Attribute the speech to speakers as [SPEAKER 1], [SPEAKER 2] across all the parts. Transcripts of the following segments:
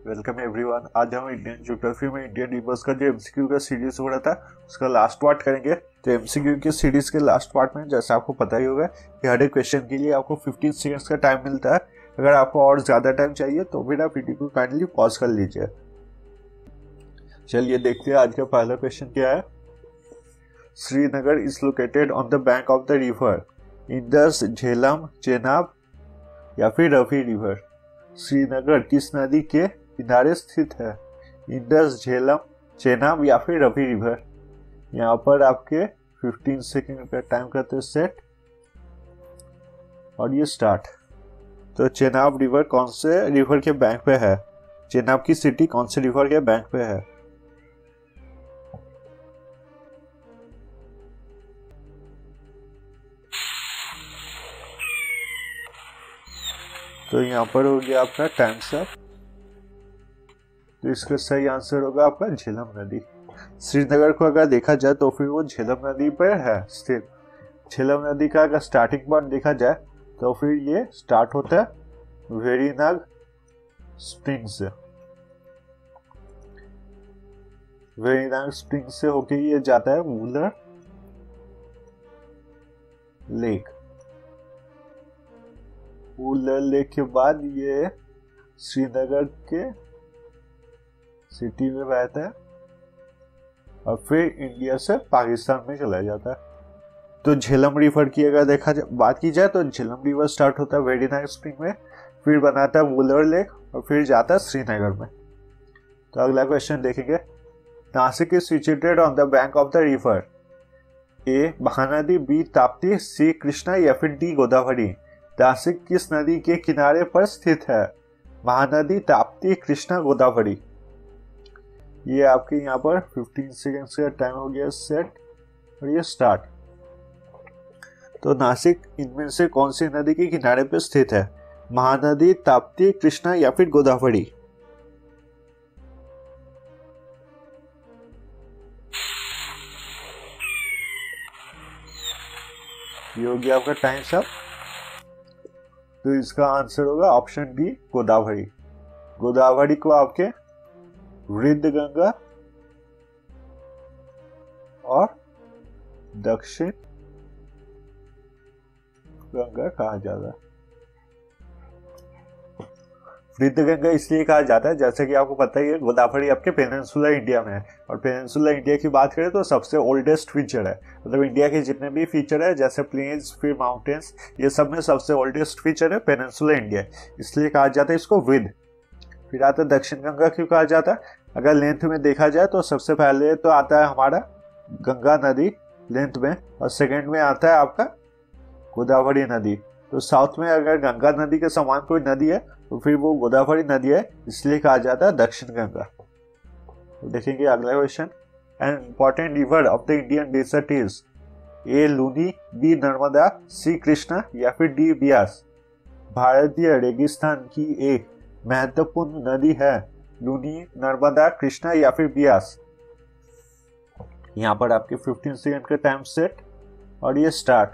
[SPEAKER 1] Welcome everyone. आज हम Indian geography में इंडियन रिवर्स का जो एमसीक्यू का सीरीज हो रहा था उसका लास्ट पार्ट करेंगे। तो एमसीक्यू के सीरीज के लास्ट पार्ट में जैसा आपको पता ही होगा कि हर एक क्वेश्चन के लिए आपको 15 सेकंड्स का टाइम मिलता है। अगर आपको और ज़्यादा टाइम चाहिए तो फिर आप वीडियो को काइंडली पॉज कर लीजिए। चलिए देखते हैं आज का पहला क्वेश्चन क्या है। Srinagar is located on the bank of the river Indus, Jhelum, Chenab या फिर रवि रिवर। श्रीनगर किस नदी के किनारे स्थित है? इंडस, झेलम, चेनाब या फिर रवि रिवर। यहाँ पर आपके 15 सेकंड का टाइम करते हैं सेट और ये स्टार्ट। तो चेनाब रिवर कौन से रिवर के बैंक पे है? चेनाब की सिटी कौन से रिवर के बैंक पे है? तो यहाँ पर हो गया आपका टाइम से। तो इसका सही आंसर होगा आपका झेलम नदी। श्रीनगर को अगर देखा जाए तो फिर वो झेलम नदी पर है स्थित। झेलम नदी का अगर स्टार्टिंग पॉइंट देखा जाए तो फिर ये स्टार्ट होता है वेरीनाग स्प्रिंग से। वेरीनाग स्प्रिंग से होके ये जाता है वुलर लेक। वुलर लेक के बाद ये श्रीनगर के सिटी में बहता है और फिर इंडिया से पाकिस्तान में चला जाता है। तो झेलम रिवर की अगर बात की जाए तो झेलम रिवर स्टार्ट होता है वेरीनाग स्प्रिंग में, फिर बनाता है वुलर लेक और फिर जाता है श्रीनगर में। तो अगला क्वेश्चन देखेंगे। Nashik is situated on the bank of the river. A Mahanadi, B Tapti, C Krishna या फिर डी गोदावरी। नासिक किस नदी के किनारे पर स्थित है? महानदी, ताप्ती, कृष्णा, गोदावरी। ये आपके यहाँ पर 15 सेकेंड्स का टाइम हो गया सेट और ये स्टार्ट। तो नासिक इनमें से कौन सी नदी के किनारे पर स्थित है? महानदी, ताप्ती, कृष्णा या फिर गोदावरी। ये हो गया आपका टाइम सब। तो इसका आंसर होगा ऑप्शन डी गोदावरी। गोदावरी को आपके वृद्ध गंगा और दक्षिण गंगा कहा जाता है। वृद्ध गंगा इसलिए कहा जाता है जैसे कि आपको पता ही है गोदावरी आपके पेनिनसुला इंडिया में है और पेनिनसुला इंडिया की बात करें तो सबसे ओल्डेस्ट फीचर है। मतलब इंडिया के जितने भी फीचर है जैसे प्लेन्स फिर माउंटेन्स, ये सब में सबसे ओल्डेस्ट फीचर है पेनिनसुला इंडिया, इसलिए कहा जाता है इसको विद। फिर आता है दक्षिण गंगा। क्यों कहा जाता है? अगर लेंथ में देखा जाए तो सबसे पहले तो आता है हमारा गंगा नदी लेंथ में और सेकेंड में आता है आपका गोदावरी नदी। तो साउथ में अगर गंगा नदी के समान कोई नदी है तो फिर वो गोदावरी नदी है, इसलिए कहा जाता है दक्षिण गंगा। तो देखेंगे अगला question. An important river of the Indian desert is A Luni, B Narmada, C Krishna या फिर डी बियास। भारतीय रेगिस्तान की एक महत्वपूर्ण नदी है लूनी, नर्मदा, कृष्णा या फिर बियास। यहाँ पर आपके 15 सेकंड का टाइम सेट और ये स्टार्ट।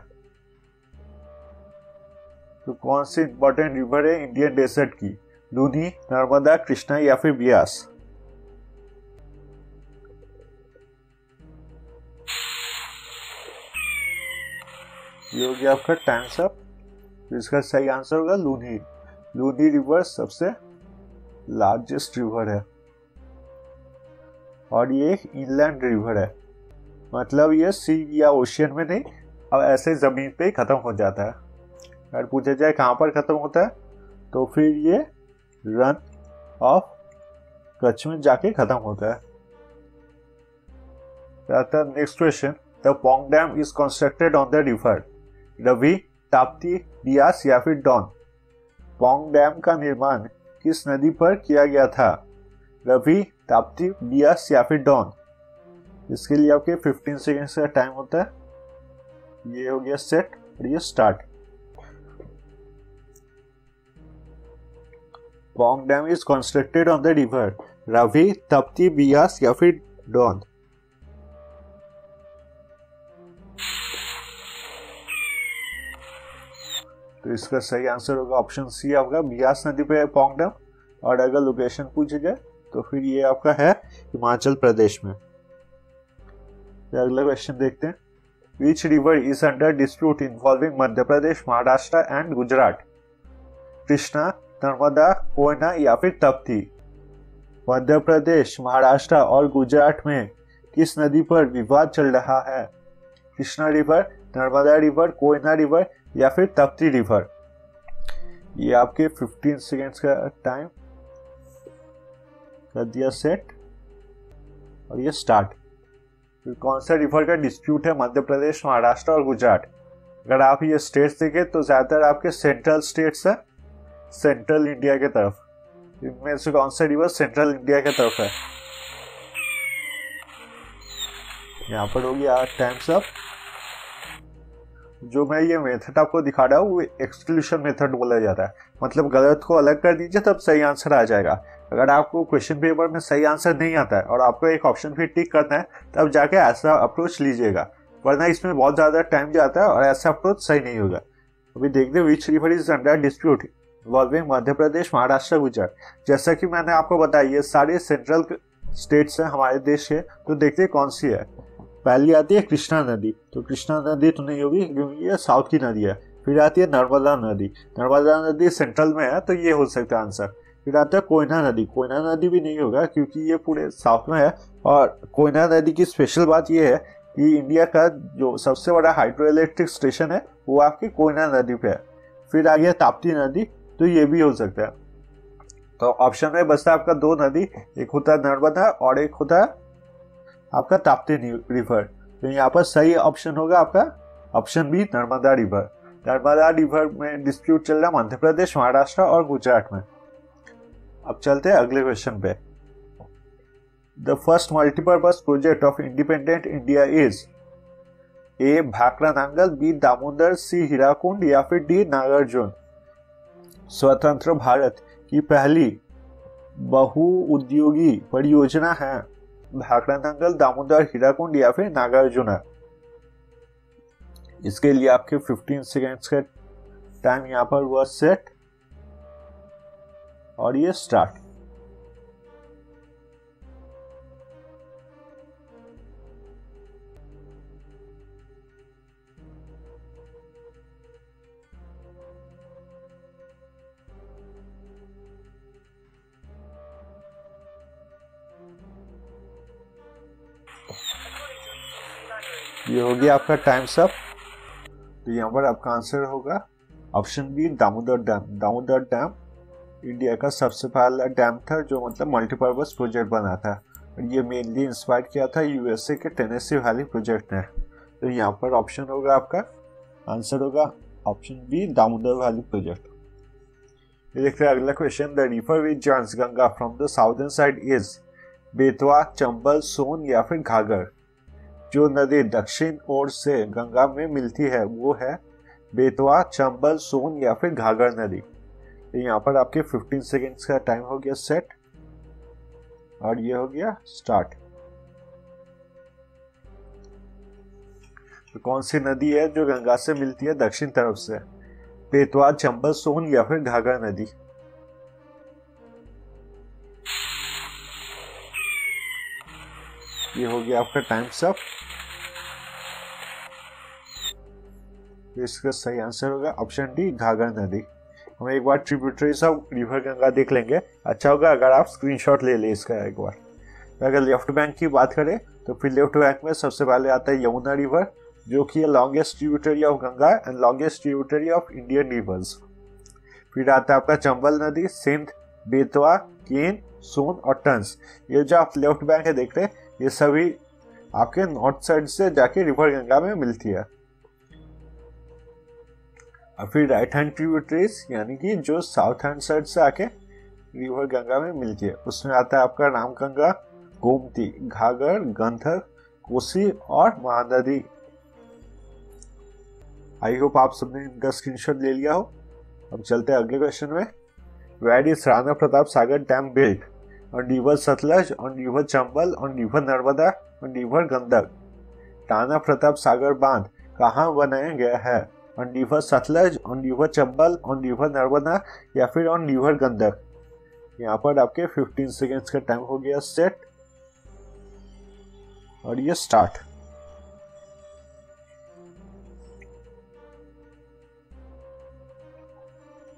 [SPEAKER 1] तो कौन सी इंपॉर्टेंट रिवर है इंडियन डेजर्ट की? लूनी, नर्मदा, कृष्णा या फिर बियास। ये हो गया आपका टाइम सब। इसका सही आंसर होगा लूनी। लूनी रिवर सबसे लार्जेस्ट रिवर है और ये एक इनलैंड रिवर है। मतलब ये सी या ओशियन में नहीं, अब ऐसे जमीन पे ही खत्म हो जाता है। अगर पूछा जाए कहाँ पर खत्म होता है तो फिर ये रन ऑफ कच्छ में जाके खत्म होता है। Next question. The Pong dam is constructed on the river Ravi, Tapti, Beas या फिर डॉन। पोंग डैम का निर्माण किस नदी पर किया गया था? रवि, ताप्ती, बियास या फिर डॉन। इसके लिए आपके 15 सेकेंड्स का टाइम होता है। ये हो गया सेट और ये start. Pong dam is constructed on the river Ravi, Tapti, Beas या फिर डॉन। तो इसका सही आंसर होगा ऑप्शन सी आपका बियास नदी पे है पोंग डैम। और अगर लोकेशन पूछी जाए तो फिर ये आपका है हिमाचल प्रदेश में। तो अगला क्वेश्चन देखते हैं। Which river is under dispute involving Madhya Pradesh, Maharashtra and Gujarat? Krishna, Narmada, Koyna या फिर तप्ती? मध्य प्रदेश, महाराष्ट्र और गुजरात में किस नदी पर विवाद चल रहा है? Krishna river, Narmada river, Koyna river या फिर तप्ती रिवर? ये आपके 15 सेकेंड्स का टाइम कर दिया सेट और ये स्टार्ट। फिर कौन सा रिवर का डिस्प्यूट है मध्य प्रदेश, महाराष्ट्र और गुजरात? अगर आप ये स्टेट्स देखें तो ज्यादातर आपके सेंट्रल स्टेट्स है, सेंट्रल इंडिया के तरफ। इनमें से कौन सा रिवर सेंट्रल इंडिया के तरफ है? यहाँ पर हो गया टाइम्स अप। जो मैं ये मेथड आपको दिखा रहा हूँ वो एक्सक्लूशन मेथड बोला जाता है, मतलब गलत को अलग कर दीजिए तब सही आंसर आ जाएगा। अगर आपको क्वेश्चन पेपर में सही आंसर नहीं आता है और आपको एक ऑप्शन फिर टिक करना है तब जाके ऐसा अप्रोच लीजिएगा, वरना इसमें बहुत ज़्यादा टाइम जाता है और ऐसा अप्रोच सही नहीं होगा। अभी देखते हैं which river is under dispute involving Madhya Pradesh, Maharashtra, Gujarat. जैसा कि मैंने आपको बताया ये सारे सेंट्रल स्टेट्स हैं हमारे देश के, तो देखते हैं कौन सी है। पहली आती है कृष्णा नदी, तो कृष्णा नदी तो नहीं होगी क्योंकि ये साउथ की नदी है। फिर आती है नर्मदा नदी, नर्मदा नदी सेंट्रल में है तो ये हो सकता है आंसर। फिर आता है कोयना नदी, कोयना नदी भी नहीं होगा क्योंकि ये पूरे साउथ में है। और कोयना नदी की स्पेशल बात ये है कि इंडिया का जो सबसे बड़ा हाइड्रो इलेक्ट्रिक स्टेशन है वो आपकी कोयना नदी पे है। फिर आ गया ताप्ती नदी, तो ये भी हो सकता है। तो ऑप्शन में बचता है आपका दो नदी, एक होता है नर्मदा और एक होता है आपका ताप्ती रिवर। तो यहाँ पर सही ऑप्शन होगा आपका option B, Narmada river. Narmada river में डिस्प्यूट चल रहा है मध्य प्रदेश, महाराष्ट्र और गुजरात में। अब चलते हैं अगले क्वेश्चन पे। The first multipurpose project of independent India is A Bhakra Nangal, B Damodar, C Hirakud या फिर डी नागार्जुन? स्वतंत्र भारत की पहली बहुउद्योगी परियोजना है भाखड़ा नांगल, दामोदर, हीराकुंड या फिर नागार्जुन? इसके लिए आपके 15 सेकेंड्स का टाइम यहाँ पर हुआ सेट और ये स्टार्ट। ये हो गया आपका टाइम्स अप। तो यहाँ पर आपका आंसर होगा option B, Damodar dam. Damodar dam India का सबसे पहला डैम था जो मतलब मल्टीपर्पज प्रोजेक्ट बना था और ये मेनली इंस्पायर किया था यूएसए के टेनेसी वैली प्रोजेक्ट ने। तो यहाँ पर ऑप्शन होगा आपका आंसर होगा option B, Damodar valley project. ये देखते हैं अगला question. The river which joins Ganga from the southern side is Betwa, Chambal, Son या फिर घाघर? जो नदी दक्षिण ओर से गंगा में मिलती है वो है बेतवा, चंबल, सोन या फिर घाघर नदी। तो यहाँ पर आपके 15 सेकेंड्स का टाइम हो गया सेट और ये हो गया स्टार्ट। तो कौन सी नदी है जो गंगा से मिलती है दक्षिण तरफ से? बेतवा, चंबल, सोन या फिर घाघर नदी? ये हो गया आपका टाइम्स अप। इसका सही आंसर होगा ऑप्शन डी, घाघर नदी। हम एक बार ट्रिब्यूटरीज ऑफ रिवर गंगा देख लेंगे, अच्छा होगा अगर आप स्क्रीनशॉट ले लें इसका एक बार। अगर लेफ्ट बैंक की बात करें तो फिर लेफ्ट बैंक में सबसे पहले आता है यमुना रिवर जो कि longest tributary of Ganga and longest tributary of Indian reverse. फिर आता है आपका चंबल नदी, सिंध, बेतवा, केन, सोन और टंस। ये जो आप लेफ्ट बैंक है देख रहे हैं ये सभी आपके नॉर्थ साइड से जाके रिवर गंगा में मिलती है। और फिर राइट हैंड ट्रिब्यूटरीज यानी कि जो साउथ हैंड साइड से आके रिवर गंगा में मिलती है, उसमें आता है आपका रामगंगा, गोमती, घाघर, गंधर, कोसी और महानदी। आई होप आप सबने इनका स्क्रीनशॉट ले लिया हो। अब चलते हैं अगले क्वेश्चन में। Where is Rana Pratap Sagar dam built? On river Sutlej, on river Chambal, on river Narmada, on river Gandak? Rana Pratap Sagar बांध कहाँ बनाया गया है? On river Sutlej, on river Chambal, on river Narmada या फिर ऑन रिवर गंडक? यहाँ पर आपके 15 सेकेंड्स का टाइम हो गया सेट, और ये स्टार्ट।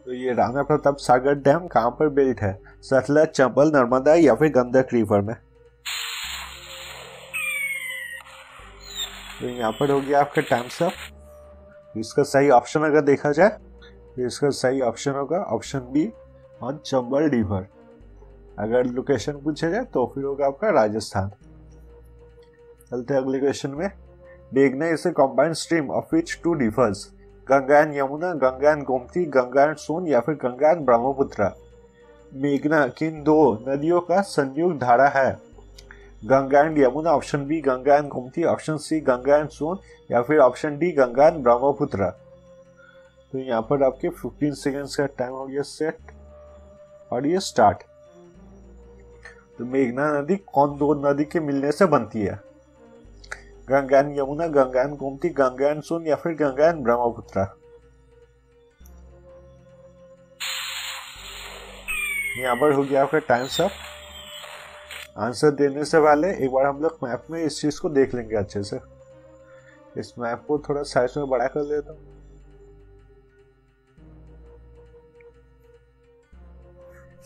[SPEAKER 1] तो ये राणा प्रताप सागर डैम कहाँ पर बिल्ट है? सतलज, चंबल, नर्मदा या फिर गंडक रिवर में? तो यहाँ पर हो गया आपका टाइम अप। इसका सही ऑप्शन अगर देखा जाए तो इसका सही ऑप्शन होगा option be on Chambal river. अगर लोकेशन पूछा जाए तो फिर होगा आपका राजस्थान। चलते हैं अगले क्वेश्चन में। मेघना is a combined stream of which two rivers? Ganga and Yamuna, Ganga and Gomti, Ganga and Son या फिर गंगा एंड ब्रह्मपुत्र? मेघना किन दो नदियों का संयुक्त धारा है? Ganga and Yamuna, option B Ganga and Gomti, option C Ganga and Son या फिर option D Ganga and Brahmaputra? तो यहाँ पर आपके 15 सेकेंड्स का टाइम हो गया सेट, और ये स्टार्ट। तो मेघना नदी कौन दो नदी के मिलने से बनती है? Ganga and Yamuna, Ganga and Gomti, Ganga and Son या फिर गंगा एंड ब्रह्मपुत्र? यहाँ पर हो गया आपका टाइम अप। आंसर देने से पहले एक बार हम लोग मैप में इस चीज को देख लेंगे अच्छे से। इस मैप को थोड़ा साइज में बड़ा कर लेता हूँ।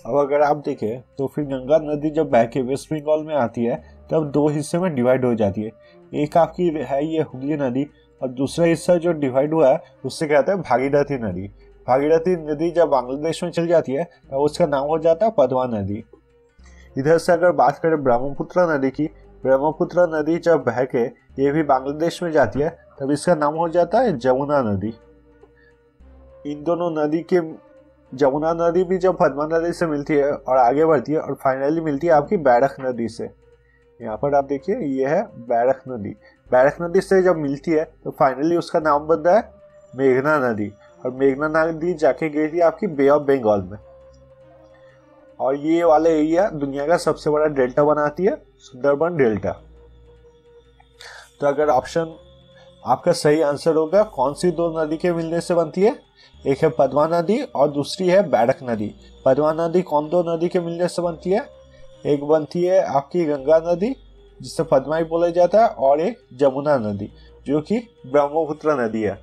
[SPEAKER 1] अब अगर आप देखें तो फिर गंगा नदी जब बह के वेस्ट बंगाल में आती है तब दो हिस्से में डिवाइड हो जाती है। एक आपकी है ये हुगली नदी, और दूसरा हिस्सा जो डिवाइड हुआ है उससे कहते हैं भागीरथी नदी। भागीरथी नदी जब बांग्लादेश में चल जाती है तो उसका नाम हो जाता है पद्मा नदी। इधर से अगर बात करें ब्रह्मपुत्र नदी की, ब्रह्मपुत्र नदी जब बह के ये भी बांग्लादेश में जाती है तब इसका नाम हो जाता है जमुना नदी। इन दोनों नदी के जमुना नदी भी जब पद्मा नदी से मिलती है और आगे बढ़ती है और फाइनली मिलती है आपकी बैरक नदी से। यहाँ पर आप देखिए ये है बैरक नदी। बैरक नदी से जब मिलती है तो फाइनली उसका नाम बनता है मेघना नदी, और मेघना नदी जाके गिरती है आपकी बे ऑफ बंगाल में। और ये वाला एरिया दुनिया का सबसे बड़ा डेल्टा बनाती है, सुंदरबन डेल्टा। तो अगर ऑप्शन आपका सही आंसर होगा कौन सी दो नदी के मिलने से बनती है? एक है पद्मा नदी और दूसरी है बैरक नदी। पद्मा नदी कौन दो नदी के मिलने से बनती है? एक बनती है आपकी गंगा नदी जिसे पद्मा ही बोला जाता है, और एक जमुना नदी जो कि ब्रह्मपुत्र नदी है।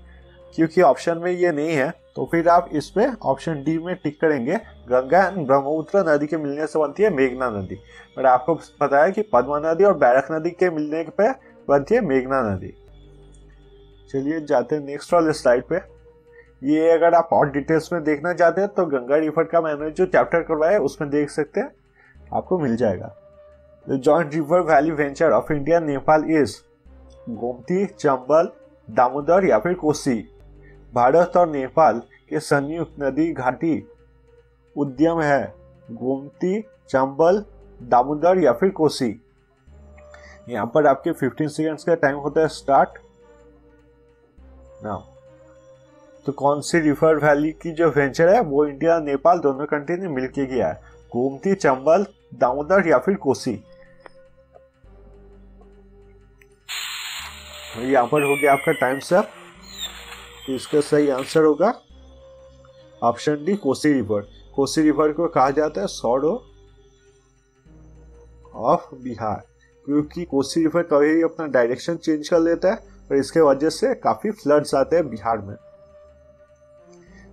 [SPEAKER 1] क्योंकि ऑप्शन में ये नहीं है तो फिर आप इस पे ऑप्शन डी में टिक करेंगे, गंगा एंड ब्रह्मपुत्र नदी के मिलने से बनती है मेघना नदी। पर आपको पता है कि पद्मा नदी और बैरक नदी के मिलने पे बनती है मेघना नदी। चलिए जाते हैं नेक्स्ट वाले स्लाइड पे। ये अगर आप और डिटेल्स में देखना चाहते हैं तो गंगा रिवर का मैंने जो चैप्टर करवाया है उसमें देख सकते हैं, आपको मिल जाएगा। The joint river valley venture of India Nepal is Gomti, Chambal, Damodar या फिर कोसी? भारत और नेपाल के संयुक्त नदी घाटी उद्यम है गोमती, चंबल, दामोदर या फिर कोसी? यहाँ पर आपके 15 सेकेंड्स का टाइम होता है स्टार्ट नाउ। तो कौन सी रिवर वैली की जो वेंचर है वो इंडिया नेपाल दोनों कंट्री ने मिलकर किया है? गोमती, चंबल, दामोदर या फिर कोसी? यहाँ पर हो गया आपका टाइम अप। तो इसका सही आंसर होगा option D Kosi river. Kosi river को कहा जाता है सॉर्डो ऑफ बिहार, क्योंकि कोसी रिवर कभी अपना डायरेक्शन चेंज कर लेता है और इसके वजह से काफी फ्लड्स आते हैं बिहार में,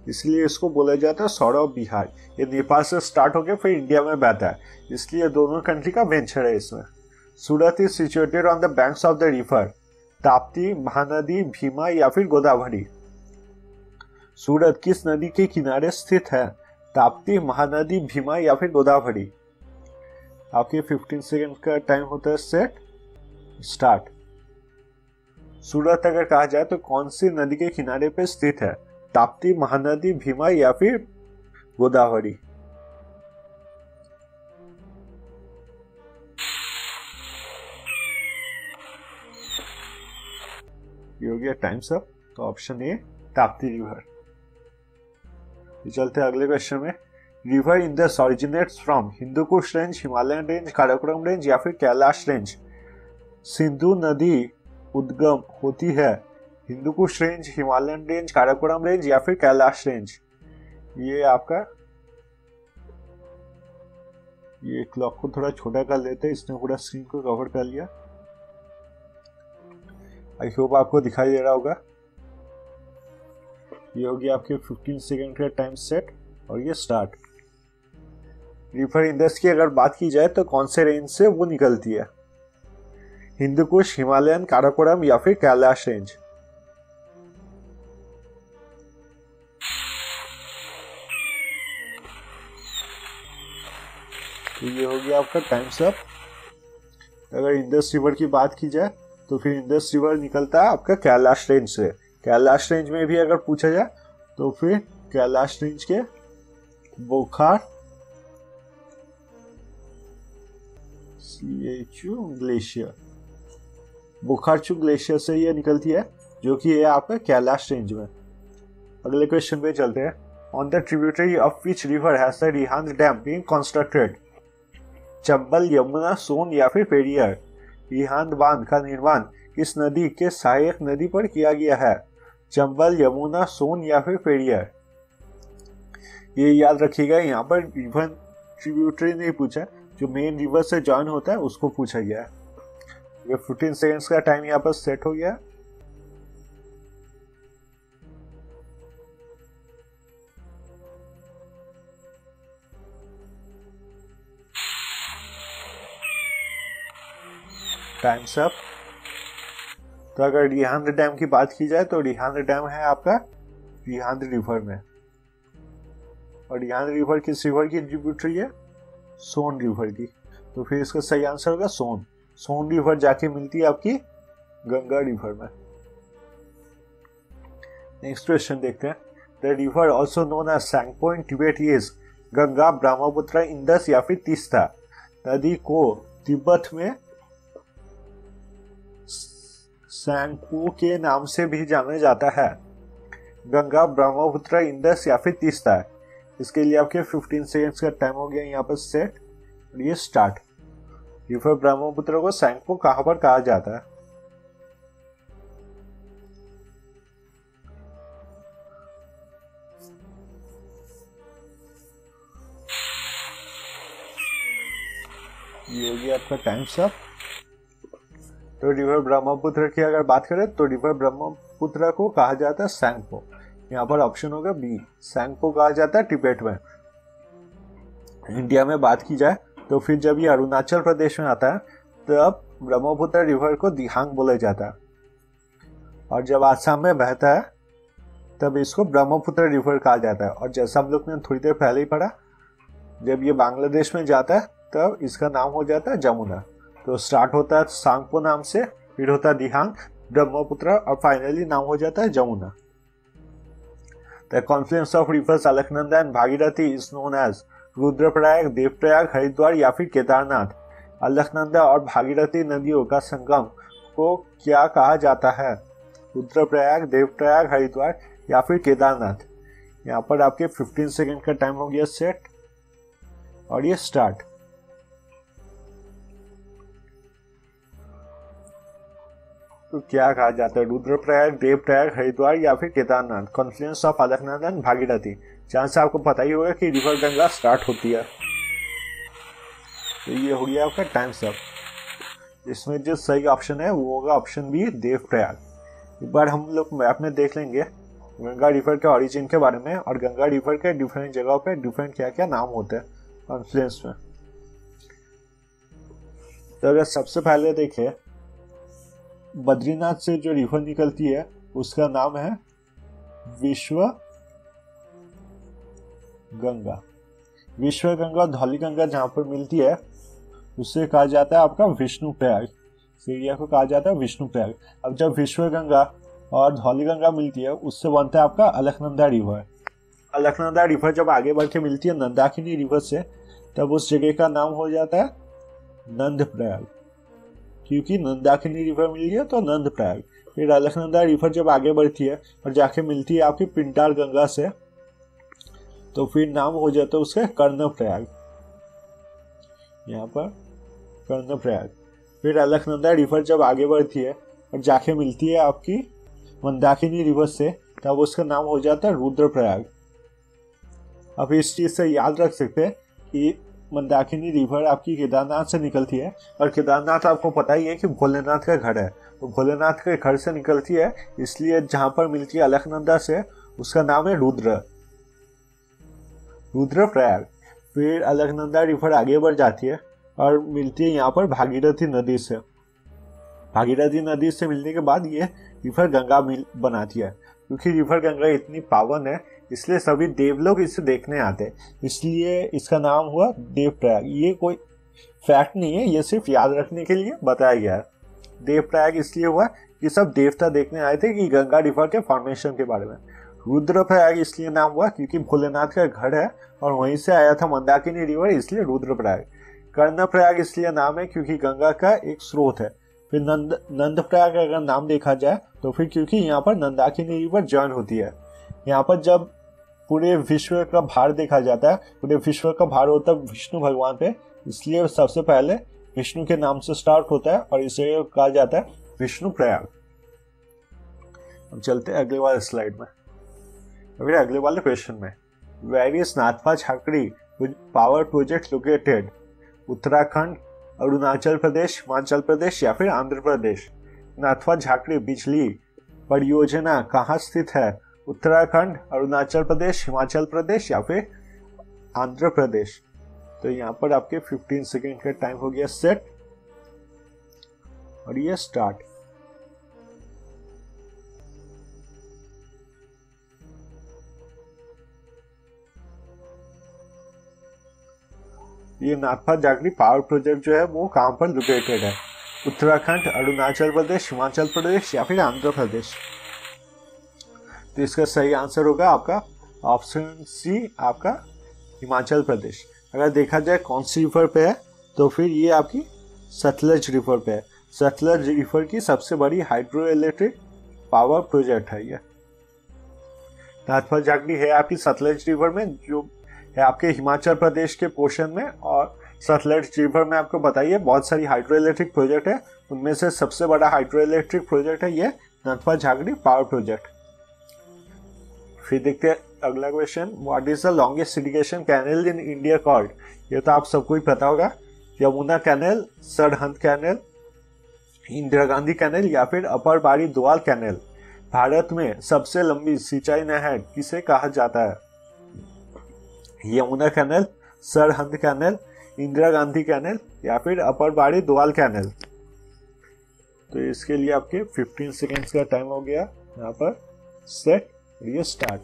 [SPEAKER 1] इसलिए इसको बोला जाता है सॉर्डो ऑफ बिहार। ये नेपाल से स्टार्ट होकर फिर इंडिया में बहता है, इसलिए दोनों कंट्री का वेंचर है इसमें। Surat is situated on the banks of the river Tapti, Mahanadi, Bhima या फिर गोदावरी? सूरत किस नदी के किनारे स्थित है? ताप्ती, महानदी, भीमा या फिर गोदावरी? आपके 15 सेकेंड का टाइम होता है सेट स्टार्ट। सूरत अगर कहा जाए तो कौन सी नदी के किनारे पे स्थित है? ताप्ती, महानदी, भीमा या फिर गोदावरी? ये हो गया टाइम्स अप। तो ऑप्शन ए ताप्ती रिवर। चलते हैं अगले क्वेश्चन में। River Indus originates from Hindu Kush range, Himalayan range, Karakoram range या फिर कैलाश रेंज? सिंधु नदी उद्गम होती है Hindu Kush range, Himalayan range, Karakoram range या फिर कैलाश रेंज? ये आपका ये क्लॉक को थोड़ा छोटा कर लेते हैं, इसने पूरा स्क्रीन को कवर कर लिया। आई होप आपको दिखाई दे रहा होगा। ये होगी आपके 15 सेकेंड का टाइम सेट और ये स्टार्ट। रिवर इंडस की अगर बात की जाए तो कौन से रेंज से वो निकलती है, हिंदू कुश, हिमालयन, काराकोरम या फिर कैलाश रेंज। तो ये हो गया आपका टाइम्स अप। अगर इंडस रिवर की बात की जाए तो फिर इंडस रिवर निकलता है आपका कैलाश रेंज से। कैलाश रेंज में भी अगर पूछा जाए तो फिर कैलाश रेंज के बोखार ग्लेशियर, बोखारचू ग्लेशियर से ये निकलती है, जो कि है आपका कैलाश रेंज में। अगले क्वेश्चन पे चलते हैं। On the tributary of which river has the Rihand dam been constructed, Chambal, Yamuna, Son या फिर पेरियार। रिहांद बांध का निर्माण किस नदी के सहायक नदी पर किया गया है, चंबल, यमुना, सोन या फिर पेरियार। ये याद रखिएगा, यहाँ पर रिवर ट्रिब्यूटरी नहीं पूछा, जो मेन रिवर से जॉइन होता है उसको पूछा गया है। ये 15 सेकेंड्स का टाइम यहाँ पर सेट हो गया। Times up. तो अगर रिहांद डैम की बात की जाए तो रिहांद डैम है आपका रिहांद रिवर में, और रिहांद रिवर किस रिवर की ट्रिब्यूटरी है, सोन रिवर की। तो फिर इसका सही आंसर होगा सोन। सोन रिवर जाके मिलती है आपकी गंगा रिवर में। नेक्स्ट क्वेश्चन देखते हैं। The river also known as Tsangpo in Tibet is Ganga, Brahmaputra, Indus या फिर तीस्ता। नदी को तिब्बत में सैंगपो के नाम से भी जाना जाता है। गंगा, ब्रह्मपुत्र, इंडस या फिर तीस्ता। इसके लिए आपके 15 सेकेंड्स का टाइम हो गया यहाँ पर सेट और ये स्टार्ट। रिवर ब्रह्मपुत्र को सैंगपो कहां पर कहा जाता है, ये होगी आपका टाइम्स अप। तो रिवर ब्रह्मपुत्र की अगर बात करें तो रिवर ब्रह्मपुत्र को कहा जाता है सैंगपो। यहाँ पर ऑप्शन होगा बी, सैंगपो कहा जाता है तिब्बत में। इंडिया में बात की जाए तो फिर जब ये अरुणाचल प्रदेश में आता है तब ब्रह्मपुत्र रिवर को दिहांग बोला जाता है, और जब आसाम में बहता है तब इसको ब्रह्मपुत्र रिवर कहा जाता है। और जैसा हम लोग ने थोड़ी देर पहले ही पढ़ा, जब ये बांग्लादेश में जाता है तब इसका नाम हो जाता है जमुना। तो स्टार्ट होता है सांगपो नाम से, फिर होता है दिहांग, ब्रह्मपुत्र और फाइनली नाम हो जाता है Jamuna. The confluence of rivers Alaknanda and Bhagirathi is known as Rudraprayag, Devprayag, Haridwar या फिर केदारनाथ। अलकनंदा और भागीरथी नदियों का संगम को क्या कहा जाता है, रुद्रप्रयाग, देवप्रयाग, हरिद्वार या फिर केदारनाथ। यहाँ पर आपके 15 सेकेंड का टाइम हो गया सेट और ये स्टार्ट। तो क्या कहा जाता है, रुद्रप्रयाग, देवप्रयाग, हरिद्वार या फिर Kedarnath. Confluence of Alaknanda and Bhagirathi, जहां से आपको पता ही होगा कि रिवर गंगा स्टार्ट होती है। तो ये हो गया आपका टाइम्स अप। इसमें जो सही ऑप्शन है वो होगा ऑप्शन बी, देवप्रयाग। एक बार हम लोग मैप में देख लेंगे गंगा रिवर के ओरिजिन के बारे में, और गंगा रिवर के डिफरेंट जगहों पे डिफरेंट क्या क्या नाम होते हैं कॉन्फ्लुएंस में। तो अगर सबसे पहले देखें, बद्रीनाथ से जो रिवर निकलती है उसका नाम है विश्व गंगा। विश्व गंगा और धौली गंगा जहां पर मिलती है उससे कहा जाता है आपका विष्णु प्रयाग। इस एरिया को कहा जाता है विष्णु प्रयाग। अब जब विश्व गंगा और धौली गंगा मिलती है उससे बनता है आपका अलकनंदा रिवर। अलकनंदा रिवर जब आगे बढ़ के मिलती है नंदाकिनी रिवर से, तब उस जगह का नाम हो जाता है नंद प्रयाग, क्योंकि नंदाकिनी रिवर मिल गया तो नंद प्रयाग। फिर अलकनंदा रिवर जब आगे बढ़ती है और जाके मिलती है आपकी पिंटार गंगा से, तो फिर नाम हो जाता है उसका कर्ण प्रयाग, यहाँ पर कर्ण प्रयाग। फिर अलकनंदा रिवर जब आगे बढ़ती है और जाके मिलती है आपकी मंदाकिनी रिवर से, तब उसका नाम हो जाता है रुद्र प्रयाग। अब इस चीज से याद रख सकते हैं कि मंदाकिनी रिवर आपकी केदारनाथ से निकलती है, और केदारनाथ आपको पता ही है कि भोलेनाथ का घर है, तो भोलेनाथ के घर से निकलती है, इसलिए जहां पर मिलती है अलकनंदा से उसका नाम है रुद्रप्रयाग। फिर अलकनंदा रिवर आगे बढ़ जाती है और मिलती है यहाँ पर भागीरथी नदी से। भागीरथी नदी से मिलने के बाद ये रिवर गंगा बनाती है। क्योंकि रिवर गंगा इतनी पावन है इसलिए सभी देवलोग इसे देखने आते हैं, इसलिए इसका नाम हुआ देवप्रयाग। ये कोई फैक्ट नहीं है, ये सिर्फ याद रखने के लिए बताया गया है। देवप्रयाग इसलिए हुआ कि सब देवता देखने आए थे कि गंगा रिवर के फॉर्मेशन के बारे में। रुद्रप्रयाग इसलिए नाम हुआ क्योंकि भोलेनाथ का घर है और वहीं से आया था मंदाकिनी रिवर, इसलिए रुद्रप्रयाग। कर्णप्रयाग इसलिए नाम है क्योंकि गंगा का एक स्रोत है। फिर नंदप्रयाग अगर नाम देखा जाए तो फिर क्योंकि यहाँ पर मंदाकिनी रिवर जॉइन होती है। यहाँ पर जब पूरे विश्व का भार देखा जाता है, पूरे विश्व का भार होता है विष्णु भगवान पे, इसलिए सबसे पहले विष्णु के नाम से स्टार्ट होता है और इसे कहा जाता है विष्णु प्रयाग। अब चलते हैं अगले वाले स्लाइड में, अभी अगले वाले क्वेश्चन में। Where is Nathpa Jhakri power project located? Uttarakhand, Arunachal Pradesh, Himachal Pradesh या फिर आंध्र प्रदेश? नाथपा झाकड़ी बिजली परियोजना कहाँ स्थित है? उत्तराखंड, अरुणाचल प्रदेश, हिमाचल प्रदेश या फिर आंध्र प्रदेश? तो यहाँ पर आपके 15 सेकेंड का टाइम हो गया सेट, और ये स्टार्ट। ये नाथपा झाकड़ी पावर प्रोजेक्ट जो है वो कहाँ पर लोकेटेड है? उत्तराखंड, अरुणाचल प्रदेश, हिमाचल प्रदेश या फिर आंध्र प्रदेश? तो इसका सही आंसर होगा आपका ऑप्शन सी, आपका हिमाचल प्रदेश। अगर देखा जाए कौन सी रिवर पे है तो फिर ये आपकी सतलज रिवर पे है। सतलज रिवर की सबसे बड़ी हाइड्रो इलेक्ट्रिक पावर प्रोजेक्ट है ये। नाथपा झाकड़ी है आपकी सतलज रिवर में, जो है आपके हिमाचल प्रदेश के पोर्शन में। और सतलज रिवर में आपको बताइए बहुत सारी हाइड्रो इलेक्ट्रिक प्रोजेक्ट है, उनमें से सबसे बड़ा हाइड्रो इलेक्ट्रिक प्रोजेक्ट है ये नाथपा झाकड़ी पावर प्रोजेक्ट। फिर देखते हैं अगला question. What is the longest irrigation canal in India called? ये तो आप सबको ही पता होगा, Yamuna canal, Sarhad canal, Indira Gandhi canal या फिर अपर बारी दोआल कैनल। भारत में सबसे लंबी सिंचाई नहर किसे कहा जाता है? Yamuna canal, Sarhad canal, Indira Gandhi canal या फिर अपर बारी दोआल कैनल? तो इसके लिए आपके 15 सेकेंड्स का टाइम हो गया यहाँ पर सेट, ये स्टार्ट।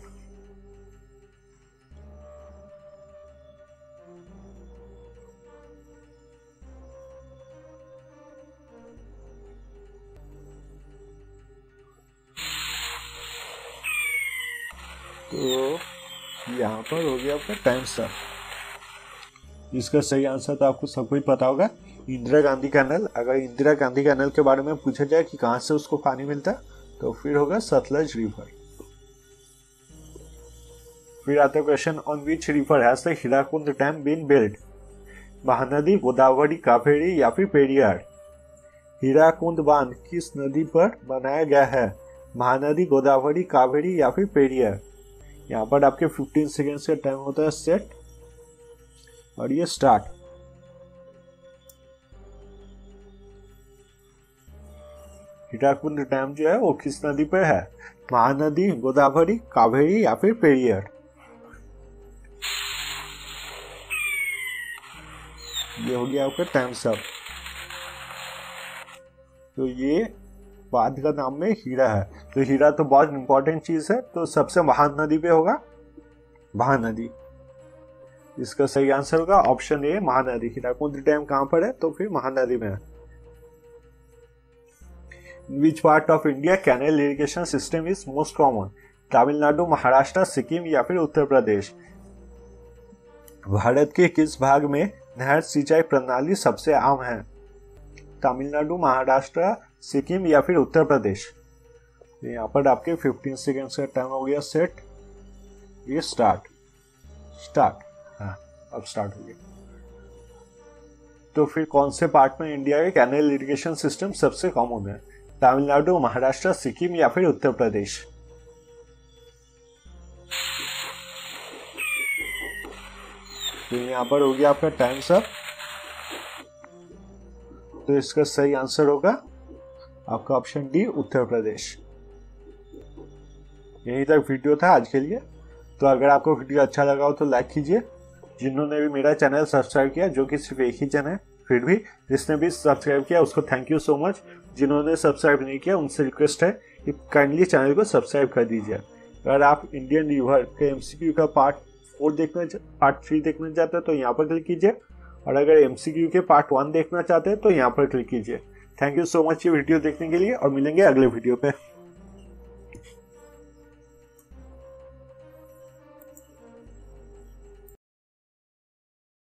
[SPEAKER 1] तो यहाँ पर हो गया आपका टाइम स्टार्ट। इसका सही आंसर तो आपको सबको ही पता होगा, इंदिरा गांधी कैनल। अगर इंदिरा गांधी कैनल के बारे में पूछा जाए कि कहाँ से उसको पानी मिलता है तो फिर होगा सतलज रिवर। फिर आता है question, on which river has the Hirakud dam been built? Mahanadi, Godavari, Kaveri या फिर पेरियार? हीराकुंड बांध किस नदी पर बनाया गया है? महानदी, गोदावरी, कावेरी या फिर पेरियार? यहाँ पर आपके 15 सेकेंड्स का टाइम होता है सेट, और ये स्टार्ट। हीराकुंड डैम जो है वो किस नदी पर है? महानदी, गोदावरी, कावेरी या फिर पेरियार? ये हो गया आपका टाइम सब। तो ये बांध का नाम में हीरा है, तो हीरा तो बहुत इंपॉर्टेंट चीज है, तो सबसे महान नदी पे होगा महानदी। इसका सही आंसर होगा option A, Mahanadi. Hirakud dam कहां पर है? तो फिर महानदी में है। Which part of India canal irrigation system is most common? Tamil Nadu, Maharashtra, Sikkim या फिर उत्तर प्रदेश? भारत के किस भाग में नहर सिंचाई प्रणाली सबसे आम है? तमिलनाडु, महाराष्ट्र, सिक्किम या फिर उत्तर प्रदेश? यहाँ पर आपके 15 सेकेंड्स का टाइम हो गया सेट, ये स्टार्ट। हाँ, अब स्टार्ट हो गया। तो फिर कौन से पार्ट में इंडिया के कैनल इरिगेशन सिस्टम सबसे कॉमन है? तमिलनाडु, महाराष्ट्र, सिक्किम या फिर उत्तर प्रदेश? तो यहाँ पर हो गया आपका टाइम्स अप। तो इसका सही आंसर होगा आपका ऑप्शन डी, उत्तर प्रदेश। यही तक वीडियो था आज के लिए। तो अगर आपको वीडियो अच्छा लगा हो तो लाइक कीजिए। जिन्होंने भी मेरा चैनल सब्सक्राइब किया, जो कि सिर्फ एक ही चैनल है, फिर भी जिसने भी सब्सक्राइब किया उसको थैंक यू सो मच। जिन्होंने सब्सक्राइब नहीं किया उनसे रिक्वेस्ट है कि काइंडली चैनल को सब्सक्राइब कर दीजिए। अगर आप इंडियन रिवर के एमसीक्यू का पार्ट 3 देखना चाहते हैं तो यहाँ पर क्लिक कीजिए, और अगर एमसीक्यू के पार्ट 1 देखना चाहते हैं तो यहाँ पर क्लिक कीजिए। थैंक यू सो मच ये वीडियो देखने के लिए, और मिलेंगे अगले वीडियो पे।